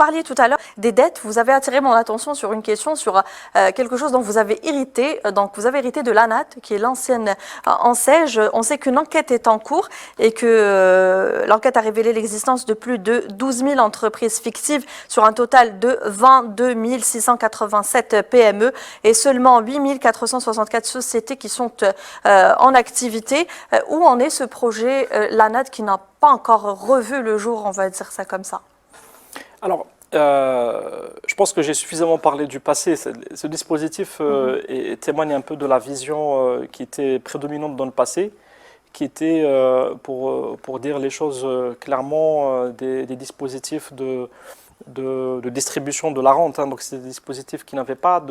parliez tout à l'heure des dettes. Vous avez attiré mon attention sur une question, sur quelque chose dont vous avez hérité. Donc, vous avez hérité de l'ANAT, qui est l'ancienne ANSEJ. On sait qu'une enquête est en cours et que l'enquête a révélé l'existence de plus de 12 000 entreprises fictives sur un total de 22 687 PME et seulement 8 464 sociétés qui sont en activité. Où en est ce projet l'ANAT qui n'a pas encore revu le jour, on va dire ça comme ça? Alors, je pense que j'ai suffisamment parlé du passé. Ce dispositif témoigne un peu de la vision qui était prédominante dans le passé, qui était, pour dire les choses clairement, des dispositifs de distribution de la rente. Donc, c'est des dispositifs qui n'avaient pas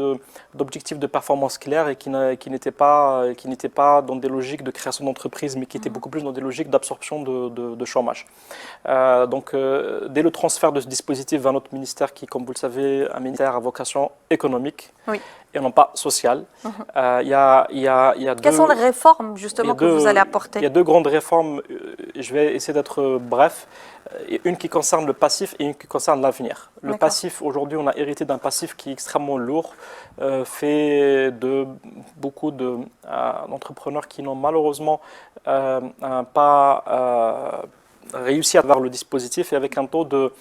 d'objectif de performance clair et qui n'étaient pas dans des logiques de création d'entreprise, mais qui étaient beaucoup plus dans des logiques d'absorption de chômage. Dès le transfert de ce dispositif vers notre ministère, qui, comme vous le savez, un ministère à vocation économique, oui, et non pas sociale, Quelles sont les réformes, justement, que vous allez apporter? Il y a deux grandes réformes. Je vais essayer d'être bref. Une qui concerne le passif et une qui concerne l'avenir. Le passif, aujourd'hui, on a hérité d'un passif qui est extrêmement lourd, fait de beaucoup d'entrepreneurs qui n'ont malheureusement pas réussi à avoir le dispositif et avec un taux de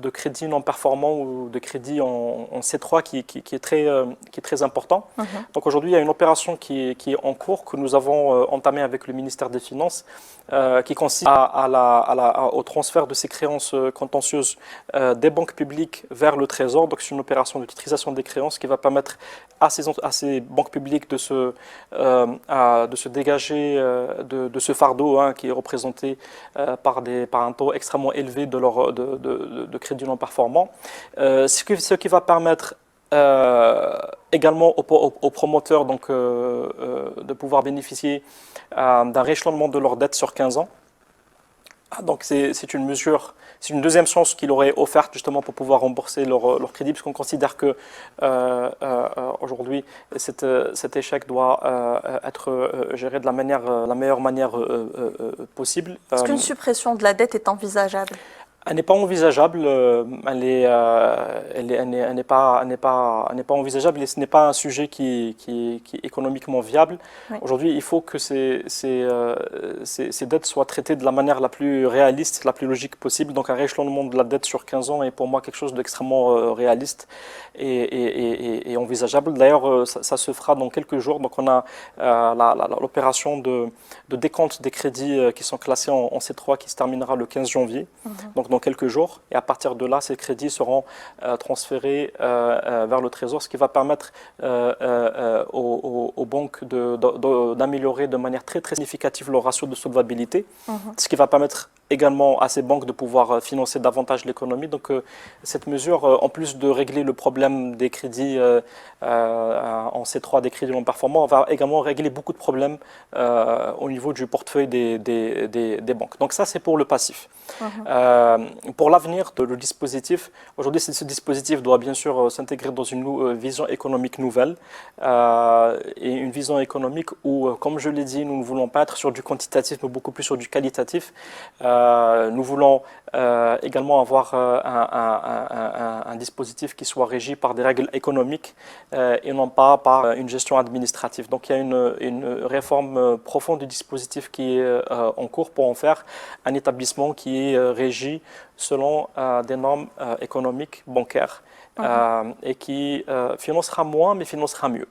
crédit non performant ou de crédit en C3 qui est très important. Donc aujourd'hui, il y a une opération qui est en cours, que nous avons entamée avec le ministère des Finances, qui consiste au transfert de ces créances contentieuses des banques publiques vers le Trésor. Donc c'est une opération de titrisation des créances qui va permettre à ces banques publiques de se dégager de ce fardeau qui est représenté par un taux extrêmement élevé de crédit non performant. Ce qui va permettre également aux promoteurs de pouvoir bénéficier d'un rééchelonnement de leur dette sur 15 ans. Donc c'est une mesure, c'est une deuxième chance qu'ils auraient offerte justement pour pouvoir rembourser leur crédit, puisqu'on considère que aujourd'hui cet échec doit être géré de la meilleure manière possible. Est-ce qu'une suppression de la dette est envisageable? Elle n'est pas envisageable, elle n'est pas envisageable et ce n'est pas un sujet qui est économiquement viable. Oui. Aujourd'hui, il faut que ces dettes soient traitées de la manière la plus réaliste, la plus logique possible. Donc un rééchelonnement de la dette sur 15 ans est pour moi quelque chose d'extrêmement réaliste et envisageable. D'ailleurs, ça se fera dans quelques jours. Donc on a l'opération de décompte des crédits qui sont classés en C3 qui se terminera le 15 janvier. Donc dans quelques jours, et à partir de là, ces crédits seront transférés vers le Trésor, ce qui va permettre aux banques d'améliorer de manière très significative leur ratio de solvabilité, ce qui va permettre également à ces banques de pouvoir financer davantage l'économie. Donc cette mesure, en plus de régler le problème des crédits en C3, des crédits non performants, va également régler beaucoup de problèmes au niveau du portefeuille des banques. Donc ça, c'est pour le passif. Pour l'avenir, le dispositif, aujourd'hui, ce dispositif doit bien sûr s'intégrer dans une vision économique nouvelle et une vision économique où, comme je l'ai dit, nous ne voulons pas être sur du quantitatif, mais beaucoup plus sur du qualitatif. Nous voulons également avoir un dispositif qui soit régi par des règles économiques et non pas par une gestion administrative. Donc il y a une réforme profonde du dispositif qui est en cours pour en faire un établissement qui est régi selon des normes économiques, bancaires et qui financera moins mais financera mieux.